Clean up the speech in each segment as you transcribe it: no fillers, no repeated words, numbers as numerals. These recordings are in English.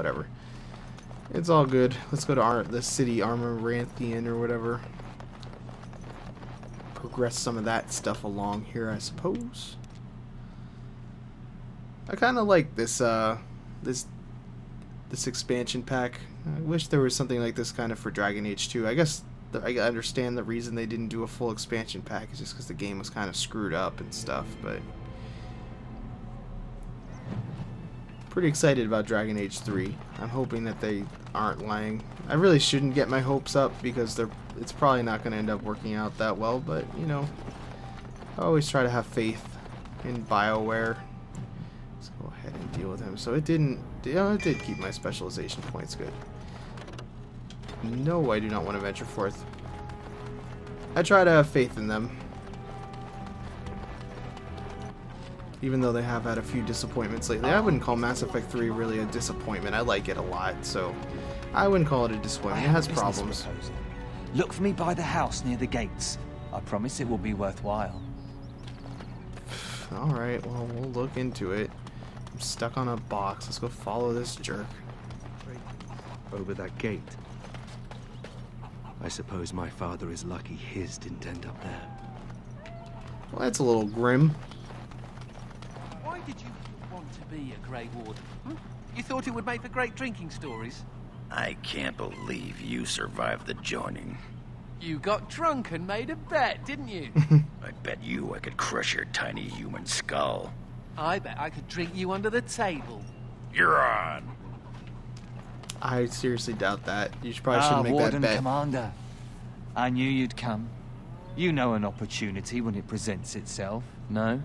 whatever. It's all good. Let's go to the city Armoranthian or whatever. Progress some of that stuff along here, I suppose. I kind of like this this expansion pack. I wish there was something like this kind of for Dragon Age 2. I guess I understand the reason they didn't do a full expansion pack is just because the game was kind of screwed up and stuff, but pretty excited about Dragon Age 3. I'm hoping that they aren't lying. I really shouldn't get my hopes up because it's probably not going to end up working out that well, but you know, I always try to have faith in BioWare. Let's go ahead and deal with him. So it didn't, it did keep my specialization points good. No, I do not want to venture forth. I try to have faith in them. Even though they have had a few disappointments lately. I wouldn't call Mass Effect 3 really a disappointment. I like it a lot, so I wouldn't call it a disappointment. It has problems. Look for me by the house near the gates. I promise it will be worthwhile. Alright, well, we'll look into it. I'm stuck on a box. Let's go follow this jerk. Over that gate. I suppose my father is lucky his didn't end up there. Well, that's a little grim. Why did you want to be a Grey Warden? You thought it would make for great drinking stories? I can't believe you survived the joining. You got drunk and made a bet, didn't you? I bet you I could crush your tiny human skull. I bet I could drink you under the table. You're on. I seriously doubt that. You probably shouldn't make Warden that bet. Commander. I knew you'd come. You know an opportunity when it presents itself, no?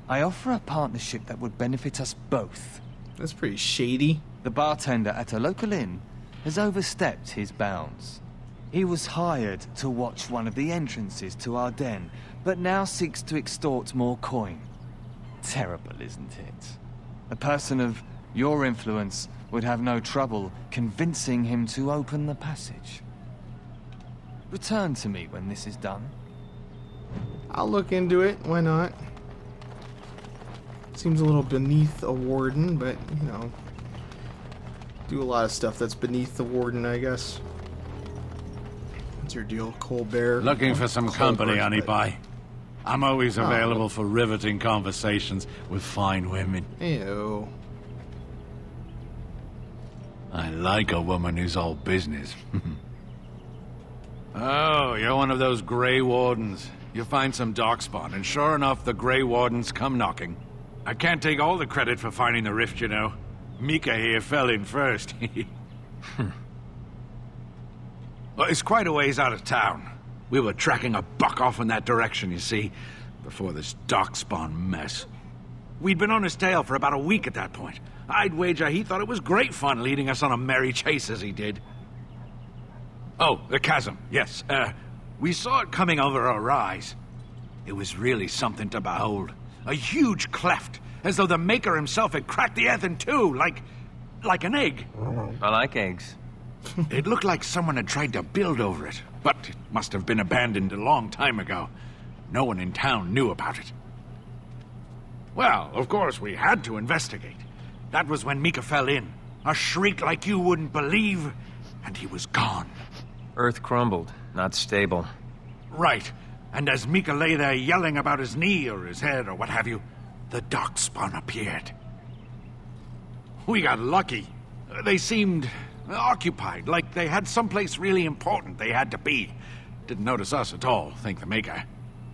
I offer a partnership that would benefit us both. That's pretty shady. The bartender at a local inn has overstepped his bounds. He was hired to watch one of the entrances to our den, but now seeks to extort more coin. Terrible, isn't it? A person of your influence would have no trouble convincing him to open the passage. Return to me when this is done. I'll look into it. Why not? Seems a little beneath a warden, but, you know, do a lot of stuff that's beneath the warden, I guess. What's your deal, Colbert? Looking for some company, honeypie. I'm always available for riveting conversations with fine women. Ew. I like a woman who's all business. Oh, you're one of those Grey Wardens. You find some darkspawn, and sure enough, the Grey Wardens come knocking. I can't take all the credit for finding the rift, you know. Mika here fell in first. Well, it's quite a ways out of town. We were tracking a buck off in that direction, you see, before this darkspawn mess. We'd been on his tail for about a week at that point. I'd wager he thought it was great fun leading us on a merry chase as he did. Oh, the chasm, yes. We saw it coming over our rise. It was really something to behold. A huge cleft, as though the Maker himself had cracked the earth in two, like an egg. I like eggs. It looked like someone had tried to build over it, but it must have been abandoned a long time ago. No one in town knew about it. Well, of course, we had to investigate. That was when Mika fell in. A shriek like you wouldn't believe, and he was gone. Earth crumbled, not stable. Right. And as Mika lay there yelling about his knee or his head or what have you, the darkspawn appeared. We got lucky. They seemed occupied, like they had someplace really important they had to be. Didn't notice us at all, thank the Maker.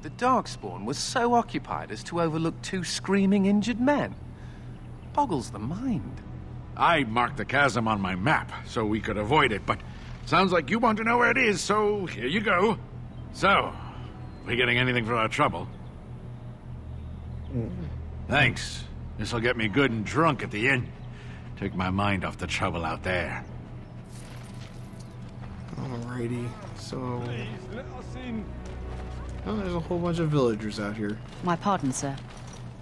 The Darkspawn was so occupied as to overlook two screaming injured men. Boggles the mind. I marked the chasm on my map so we could avoid it, but sounds like you want to know where it is, so here you go. So, we getting anything for our trouble? Thanks. This'll get me good and drunk at the inn. Take my mind off the trouble out there. Alrighty, so... Oh, there's a whole bunch of villagers out here. My pardon, sir.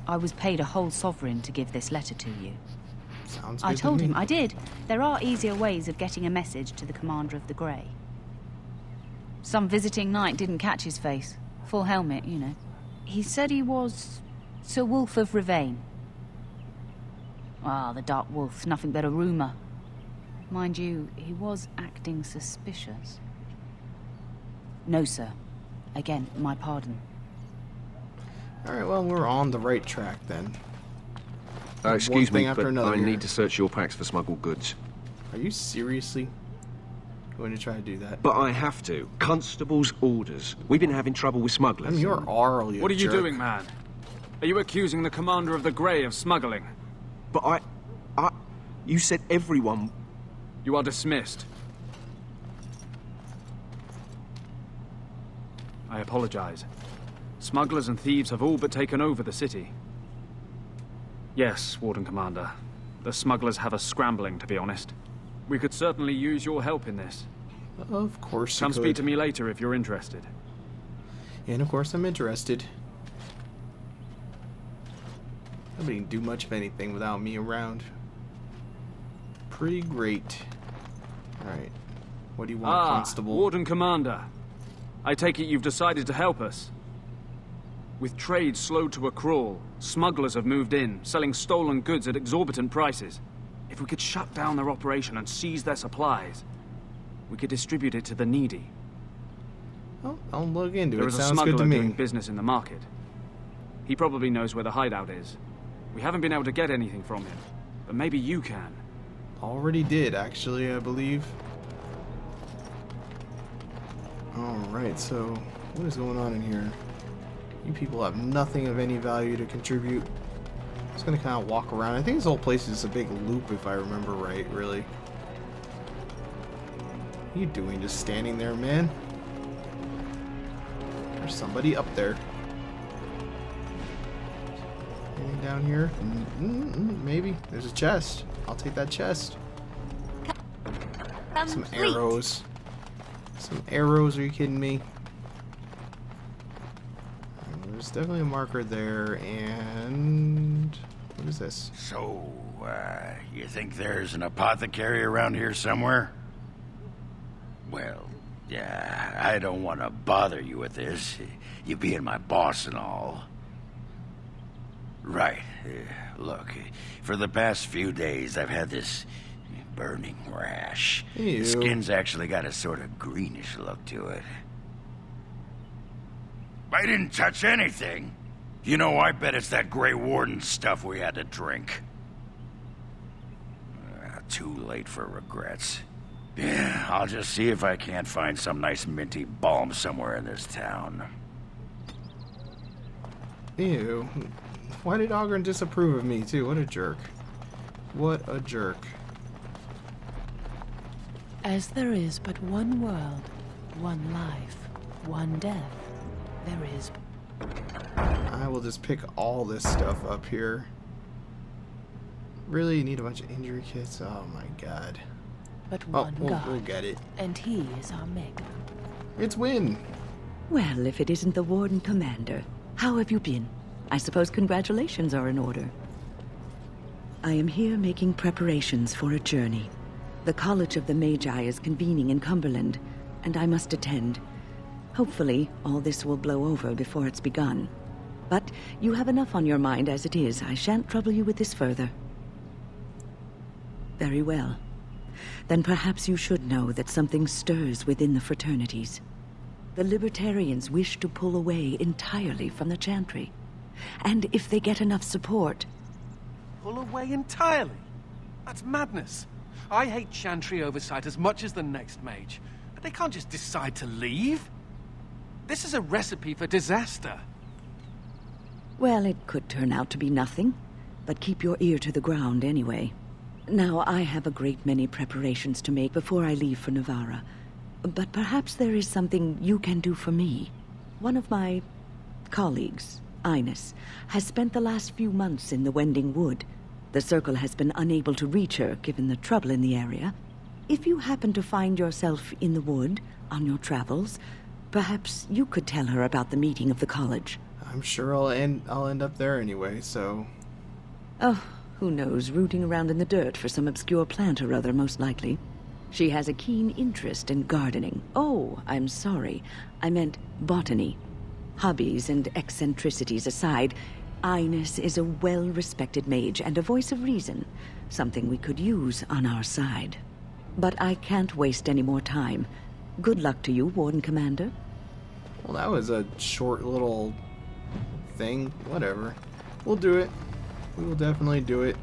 I was paid a whole sovereign to give this letter to you. Sounds good I told to me. him I did. There are easier ways of getting a message to the Commander of the Grey. Some visiting knight didn't catch his face. Full helmet, you know. He said he was Sir Wolf of Rivain. Ah, the Dark Wolf, nothing but a rumour. Mind you, he was acting suspicious. No, sir. Again, my pardon. Alright, well, we're on the right track then. Excuse One thing me, after but another I here. need to search your packs for smuggled goods. Are you seriously going to try to do that? But I have to. Constable's orders. We've been having trouble with smugglers. I'm your Arl, you What are you jerk. doing, man? Are you accusing the commander of the Grey of smuggling? But you said everyone... You are dismissed. I apologize. Smugglers and thieves have all but taken over the city. Yes, Warden Commander. The smugglers have us scrambling, to be honest. We could certainly use your help in this. Of course you Come could. speak to me later if you're interested. And of course I'm interested. Nobody can do much of anything without me around. Pretty great. Alright. What do you want, Constable? Warden Commander. I take it you've decided to help us. With trade slowed to a crawl, smugglers have moved in, selling stolen goods at exorbitant prices. If we could shut down their operation and seize their supplies, we could distribute it to the needy. Oh, I'll look into There it. is a Sounds good to smuggler doing me. business in the market. He probably knows where the hideout is. We haven't been able to get anything from him, but maybe you can. Already did, actually, I believe. Alright, so what is going on in here? You people have nothing of any value to contribute. Just gonna kind of walk around. I think this whole place is a big loop, if I remember right, really. What are you doing, just standing there, man? There's somebody up there. Anything down here? Maybe. There's a chest. I'll take that chest. Some arrows. Some arrows, are you kidding me? There's definitely a marker there, and... what is this? So, you think there's an apothecary around here somewhere? Well, yeah, I don't want to bother you with this, you being my boss and all. Right, look, for the past few days I've had this burning rash. Ew. Skin's actually got a sort of greenish look to it. I didn't touch anything. You know, I bet it's that Grey Warden stuff we had to drink. Too late for regrets. Yeah, I'll just see if I can't find some nice minty balm somewhere in this town. Ew. Why did Ogren disapprove of me, too? What a jerk. What a jerk. As there is but one world, one life, one death, there is... I will just pick all this stuff up here. Really? You need a bunch of injury kits? Oh my god. but Oh, one we'll God, get it. and he is our Maker. It's Wynne. Well, if it isn't the Warden Commander, how have you been? I suppose congratulations are in order. I am here making preparations for a journey. The College of the Magi is convening in Cumberland, and I must attend. Hopefully, all this will blow over before it's begun. But you have enough on your mind as it is. I shan't trouble you with this further. Very well. Then perhaps you should know that something stirs within the fraternities. The Libertarians wish to pull away entirely from the Chantry. And if they get enough support... Pull away entirely? That's madness. I hate Chantry oversight as much as the next mage. But they can't just decide to leave. This is a recipe for disaster. Well, it could turn out to be nothing. But keep your ear to the ground anyway. Now, I have a great many preparations to make before I leave for Navarra. But perhaps there is something you can do for me. One of my colleagues, Ines, has spent the last few months in the Wending Wood. The Circle has been unable to reach her, given the trouble in the area. If you happen to find yourself in the wood on your travels, perhaps you could tell her about the meeting of the college. I'm sure I'll end up there anyway, so... Oh, who knows, rooting around in the dirt for some obscure plant or other, most likely. She has a keen interest in gardening. Oh, I'm sorry. I meant botany. Hobbies and eccentricities aside, Ines is a well-respected mage and a voice of reason, something we could use on our side. But I can't waste any more time. Good luck to you, Warden Commander. Well, that was a short little thing. Whatever. We'll do it. We will definitely do it.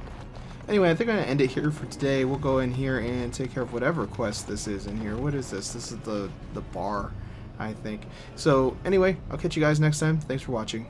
Anyway, I think I'm going to end it here for today. We'll go in here and take care of whatever quest this is in here. What is this? This is the bar, I think. So, anyway, I'll catch you guys next time. Thanks for watching.